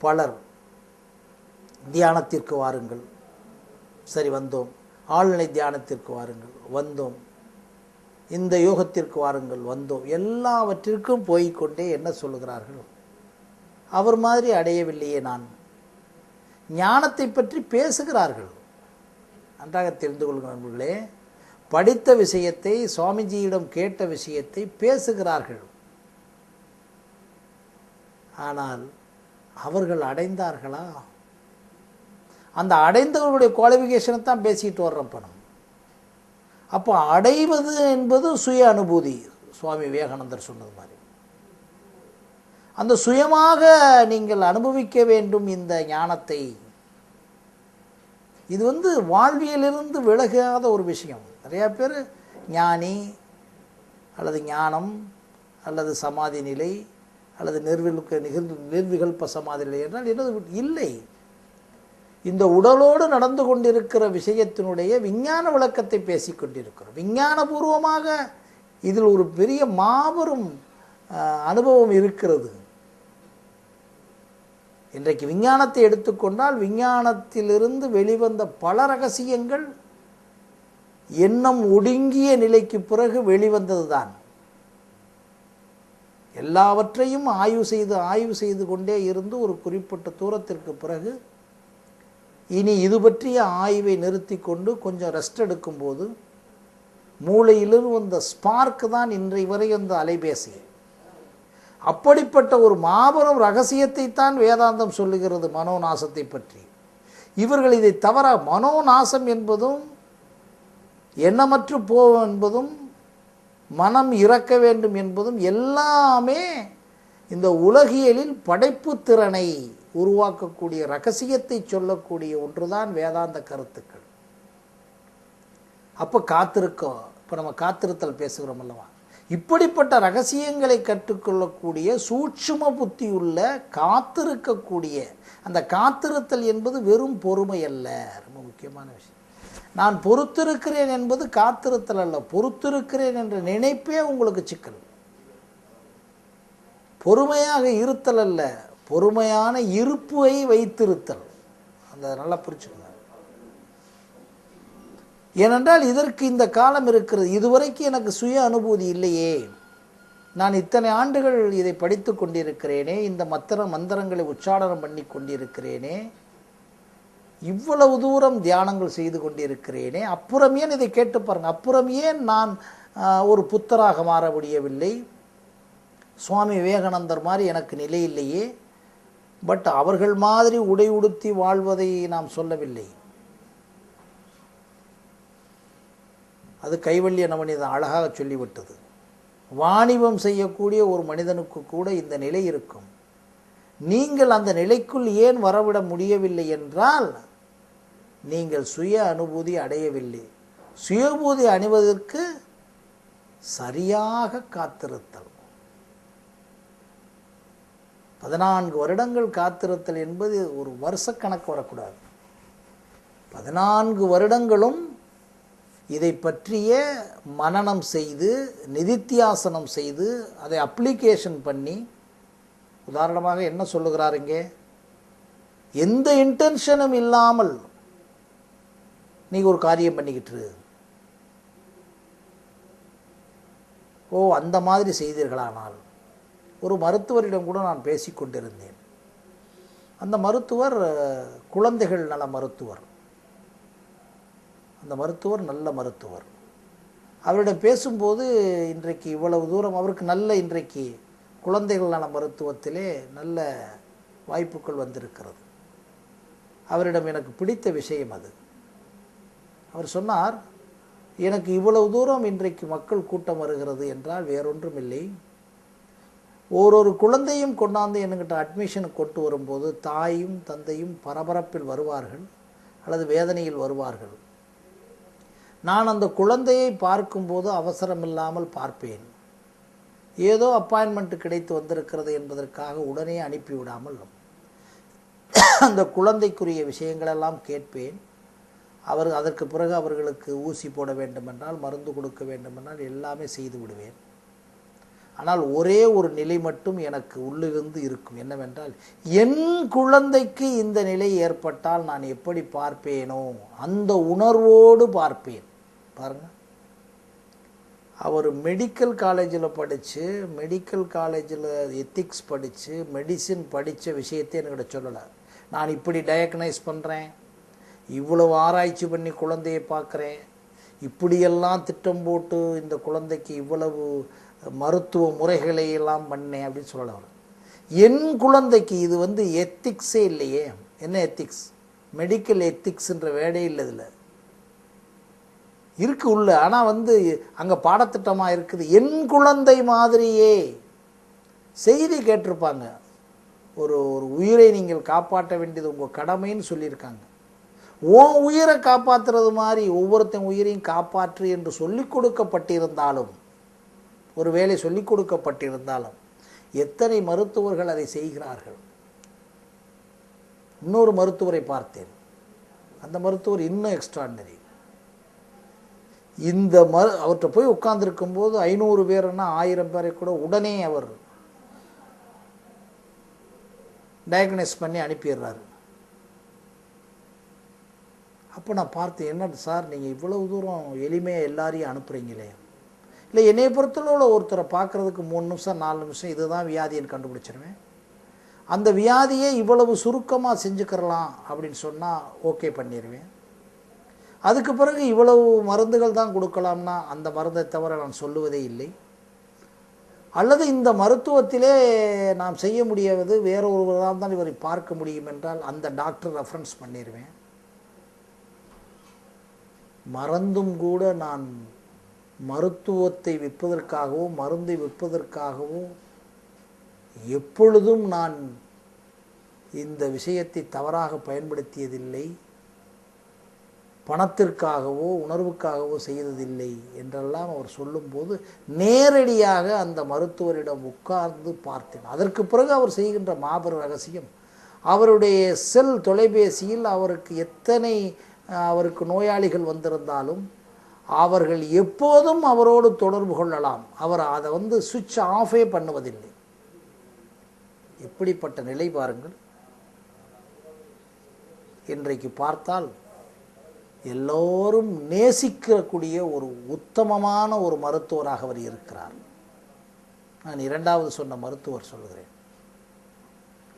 பலர் தியானத்திற்கு வாருங்கள், சரி வந்தோம். ஆழ்நிலை தியானத்திற்கு வாருங்கள், வந்தோம். இந்த யோகத்திற்கு வாருங்கள், வந்தோம். எல்லாவற்றிற்கும் போய்கொண்டே என்ன சொல்லுகிறார்கள்? அவர் மாதிரி அடையவில்லையே நான். ஞானத்தை பற்றி பேசுகிறார்கள். நன்றாக தெரிந்து கொள்கிற நண்பர்களே, படித்த விஷயத்தை, சுவாமிஜியிடம் கேட்ட விஷயத்தை பேசுகிறார்கள். ஆனால் அவர்கள் அடைந்தார்களா? அந்த அடைந்தவர்களுடைய குவாலிஃபிகேஷனை தான் பேசிட்டு வர்றோம் பணம். அப்போ அடைவது என்பது சுய அனுபூதி. சுவாமி விவேகானந்தர் சொன்னது மாதிரி அந்த சுயமாக நீங்கள் அனுபவிக்க வேண்டும் இந்த ஞானத்தை. இது வாழ்வியலிருந்து விலகாத ஒரு விஷயம். நிறையா பேர் ஞானி அல்லது ஞானம் அல்லது சமாதி நிலை அல்லது நிர்விகல்ப சமாதி நிலை என்றால் என்னது இல்லை. இந்த உடலோடு நடந்து கொண்டிருக்கிற விஷயத்தினுடைய விஞ்ஞான விளக்கத்தை பேசிக்கொண்டிருக்கிறோம். விஞ்ஞானபூர்வமாக இதில் ஒரு பெரிய மாபெரும் அனுபவம் இருக்கிறது. இன்றைக்கு விஞ்ஞானத்தை எடுத்துக்கொண்டால் விஞ்ஞானத்திலிருந்து வெளிவந்த பல ரகசியங்கள் எண்ணம் ஒடுங்கிய நிலைக்கு பிறகு வெளிவந்தது தான். எல்லாவற்றையும் ஆய்வு செய்து கொண்டே இருந்து ஒரு குறிப்பிட்ட தூரத்திற்கு பிறகு இனி இது பற்றிய ஆய்வை நிறுத்தி கொண்டு கொஞ்சம் ரெஸ்ட் எடுக்கும்போது மூளையிலிருந்து வந்த ஸ்பார்க் தான் இன்றை வரை அந்த அலைபேசி. அப்படிப்பட்ட ஒரு மாபெரும் ரகசியத்தை தான் வேதாந்தம் சொல்லுகிறது மனோநாசத்தை பற்றி. இவர்கள் இதை தவற மனோநாசம் என்பதும் எண்ணமற்று போவோம் என்பதும் மனம் இறக்க வேண்டும் என்பதும் எல்லாமே இந்த உலகியலில் படைப்பு திறனை உருவாக்கக்கூடிய ரகசியத்தை சொல்லக்கூடிய ஒன்றுதான் வேதாந்த கருத்துக்கள். அப்போ காத்திருக்கோம். இப்போ நம்ம காத்திருத்தல் பேசுகிறோம் அல்லவா? இப்படிப்பட்ட ரகசியங்களை கற்றுக்கொள்ளக்கூடிய சூட்சும புத்தி உள்ள காத்திருக்கக்கூடிய அந்த காத்திருத்தல் என்பது வெறும் பொறுமை அல்ல. ரொம்ப முக்கியமான விஷயம். நான் பொறுத்திருக்கிறேன் என்பது காத்திருத்தல் அல்ல. பொறுத்திருக்கிறேன் என்ற நினைப்பே உங்களுக்கு சிக்கல். பொறுமையாக இருத்தல் அல்ல, பொறுமையான இருப்பை வைத்திருத்தல். அந்த நல்லா புரிச்சுக்கணும். ஏனென்றால் இதற்கு இந்த காலம் இருக்கிறது. இதுவரைக்கும் எனக்கு சுய அனுபூதி இல்லையே. நான் இத்தனை ஆண்டுகள் இதை படித்து கொண்டிருக்கிறேனே, இந்த மந்திரங்களை உச்சாரணம் பண்ணி கொண்டிருக்கிறேனே, இவ்வளவு தூரம் தியானங்கள் செய்து கொண்டிருக்கிறேனே, அப்புறம் ஏன் இதை கேட்டு பாருங்கள். அப்புறம் ஏன் நான் ஒரு புத்தராக மாற முடியவில்லை? சுவாமி விவேகானந்தர் மாதிரி எனக்கு நிலை இல்லையே. பட் அவர்கள் மாதிரி உடை உடுத்தி வாழ்வதை நாம் சொல்லவில்லை. அது கைவல்ய நவனிதன் அழகாக சொல்லிவிட்டது. வாணிபம் செய்யக்கூடிய ஒரு மனிதனுக்கு கூட இந்த நிலை இருக்கும். நீங்கள் அந்த நிலைக்குள் ஏன் வரவிட முடியவில்லை என்றால் நீங்கள் சுய அனுபூதி அடையவில்லை. சுயபூதி அணிவதற்கு சரியாக காத்திருத்தல். 14 வருடங்கள் காத்திருத்தல் என்பது ஒரு வருஷக்கணக்கு வரக்கூடாது. 14 வருடங்களும் இதை பற்றிய மனனம் செய்து நிதித்தியாசனம் செய்து அதை அப்ளிகேஷன் பண்ணி, உதாரணமாக என்ன சொல்லுகிறார் இங்கே, எந்த இன்டென்ஷனும் இல்லாமல் நீ ஒரு காரியம் பண்ணிக்கிட்டு அந்த மாதிரி செய்தீர்களானால். ஒரு மருத்துவரிடம் கூட நான் பேசிக்கொண்டிருந்தேன். அந்த மருத்துவர் குழந்தைகள் நல மருத்துவர். அந்த மருத்துவர் நல்ல மருத்துவர். அவரிடம் பேசும்போது இன்றைக்கு இவ்வளவு தூரம் அவருக்கு இன்றைக்கு குழந்தைகள் நல மருத்துவத்திலே நல்ல வாய்ப்புகள் வந்திருக்கிறது. அவரிடம் எனக்கு பிடித்த விஷயம் அது. அவர் சொன்னார், எனக்கு இவ்வளவு தூரம் இன்றைக்கு மக்கள் கூட்டம் வருகிறது என்றால் வேறொன்றும் இல்லை, ஒரு குழந்தையும் கொண்டாந்து என்கிட்ட அட்மிஷனுக்கு கொண்டு வரும்போது தாயும் தந்தையும் பரபரப்பில் வருவார்கள் அல்லது வேதனையில் வருவார்கள். நான் அந்த குழந்தையை பார்க்கும்போது அவசரமில்லாமல் பார்ப்பேன். ஏதோ அப்பாயின்மெண்ட் கிடைத்து வந்திருக்கிறது என்பதற்காக உடனே அனுப்பிவிடாமல் அந்த குழந்தைக்குரிய விஷயங்களெல்லாம் கேட்பேன். அதற்கு பிறகு அவர்களுக்கு ஊசி போட வேண்டுமென்றால், மருந்து கொடுக்க வேண்டுமென்றால் எல்லாமே செய்து விடுவேன். ஆனால் ஒரே ஒரு நிலை மட்டும் எனக்கு உள்ளிருந்து இருக்கும். என்னவென்றால், என் குழந்தைக்கு இந்த நிலை ஏற்பட்டால் நான் எப்படி பார்ப்பேனோ அந்த உணர்வோடு பார்ப்பேன். பாருங்கள், அவர் மெடிக்கல் காலேஜில் படித்து, மெடிக்கல் காலேஜில் எத்திக்ஸ் படித்து, மெடிசின் படித்த விஷயத்தை என்கிட்ட சொல்லலை. நான் இப்படி டயக்னைஸ் பண்ணுறேன், இவ்வளவு ஆராய்ச்சி பண்ணி குழந்தையை பார்க்குறேன், இப்படியெல்லாம் திட்டம் போட்டு இந்த குழந்தைக்கு இவ்வளவு மருத்துவ முறைகளை எல்லாம் பண்ணேன் அப்படின்னு சொல்லலை அவர். என் குழந்தைக்கு இது எத்திக்ஸே இல்லையே. என்ன எத்திக்ஸ்? மெடிக்கல் எத்திக்ஸ்ன்ற வேடே இல்லை இதில் இருக்கு உள்ள. ஆனால் அங்கே பாடத்திட்டமாக இருக்குது. என் குழந்தை மாதிரியே செய்தி கேட்டிருப்பாங்க. ஒரு உயிரை நீங்கள் காப்பாற்ற வேண்டியது உங்கள் கடமைன்னு சொல்லியிருக்காங்க. உன் உயிரை காப்பாற்றுறது மாதிரி ஒவ்வொருத்தன் உயிரையும் காப்பாற்று என்று சொல்லிக் கொடுக்கப்பட்டிருந்தாலும், ஒரு வேளை சொல்லிக் கொடுக்கப்பட்டிருந்தாலும் எத்தனை மருத்துவர்கள் அதை செய்கிறார்கள்? இன்னொரு மருத்துவரை பார்த்தேன். அந்த மருத்துவர் இன்னும் எக்ஸ்ட்ராடினரி. அவர்கிட்ட போய் உட்கார்ந்துருக்கும் போது 500 பேர்னா 1000 பேரை கூட உடனே அவர் டயக்னைஸ் பண்ணி அனுப்பிடுறாரு. அப்போ நான் பார்த்தேன், என்ன சார் நீங்கள் இவ்வளவு தூரம் எளிமையாக எல்லாரையும் அனுப்புகிறீங்களே. இல்லை, என்னையை பொறுத்தளவில் ஒருத்தரை பார்க்குறதுக்கு 3 நிமிஷம் 4 நிமிஷம் இதுதான் வியாதின்னு கண்டுபிடிச்சிருவேன். அந்த வியாதியை இவ்வளவு சுருக்கமாக செஞ்சுக்கிறலாம் அப்படின்னு சொன்னால் ஓகே பண்ணிடுவேன். அதுக்கு பிறகு இவ்வளவு மருந்துகள் தான் கொடுக்கலாம்னா அந்த மருந்தை தவிர நான் சொல்லுவதே இல்லை. அல்லது இந்த மருத்துவத்திலே நாம் செய்ய முடியாது, வேற ஒருவரால் தான் இவரை பார்க்க முடியும் என்றால் அந்த டாக்டர் ரெஃபரன்ஸ் பண்ணிடுவேன். மறந்தும் கூட நான் மருத்துவத்தை விற்பதற்காகவோ மருந்தை விற்பதற்காகவோ எப்பொழுதும் நான் இந்த விஷயத்தை தவறாக பயன்படுத்தியதில்லை. பணத்திற்காகவோ உணர்வுக்காகவோ செய்ததில்லை என்றெல்லாம் அவர் சொல்லும்போது நேரடியாக அந்த மருத்துவரிடம் உட்கார்ந்து பார்த்தேன். அதற்கு பிறகு அவர் செய்கின்ற மாபெரும் ரகசியம், அவருடைய செல் தொலைபேசியில் அவருக்கு நோயாளிகள் வந்திருந்தாலும் அவர்கள் எப்போதும் அவரோடு தொடர்பு கொள்ளலாம். அவர் அதை சுவிட்ச் ஆஃபே பண்ணுவதில்லை. எப்படிப்பட்ட நிலை பாருங்கள். இன்றைக்கு பார்த்தால் எல்லோரும் நேசிக்கக்கூடிய ஒரு உத்தமமான ஒரு மருத்துவராக அவர் இருக்கிறார். நான் இரண்டாவது சொன்ன மருத்துவர் சொல்கிறேன்,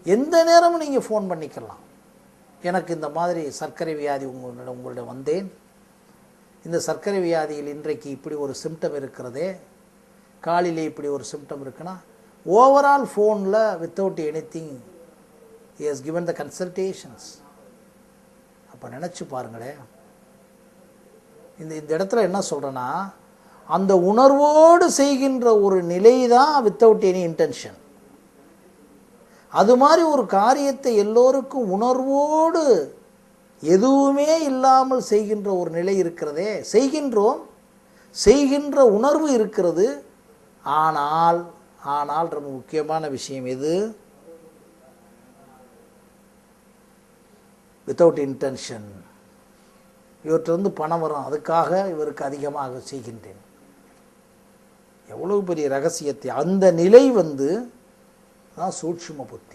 எந்த நேரமும் நீங்கள் ஃபோன் பண்ணிக்கலாம். எனக்கு இந்த மாதிரி சர்க்கரை வியாதி உங்களிடம் வந்தேன், இந்த சர்க்கரை வியாதியில் இன்றைக்கு இப்படி ஒரு சிம்டம் இருக்கிறதே, காலிலே இப்படி ஒரு சிம்டம் இருக்குன்னா ஓவரால் ஃபோனில் without anything he has given the consultations. அப்போ நினச்சி பாருங்களேன். இந்த இடத்துல என்ன சொல்கிறேன்னா, அந்த உணர்வோடு செய்கின்ற ஒரு நிலை தான் வித்தவுட் எனி இன்டென்ஷன். அது மாதிரி ஒரு காரியத்தை எல்லோருக்கும் உணர்வோடு எதுவுமே இல்லாமல் செய்கின்ற ஒரு நிலை இருக்கிறதே. செய்கின்ற உணர்வு இருக்கிறது. ஆனால் ரொம்ப முக்கியமான விஷயம் எது? Without intention. இவற்றிலிருந்து பணம் வரும், அதுக்காக இவருக்கு அதிகமாக செய்கின்றேன். எவ்வளவு பெரிய ரகசியத்தை! அந்த நிலை தான் சூட்சும புத்தி.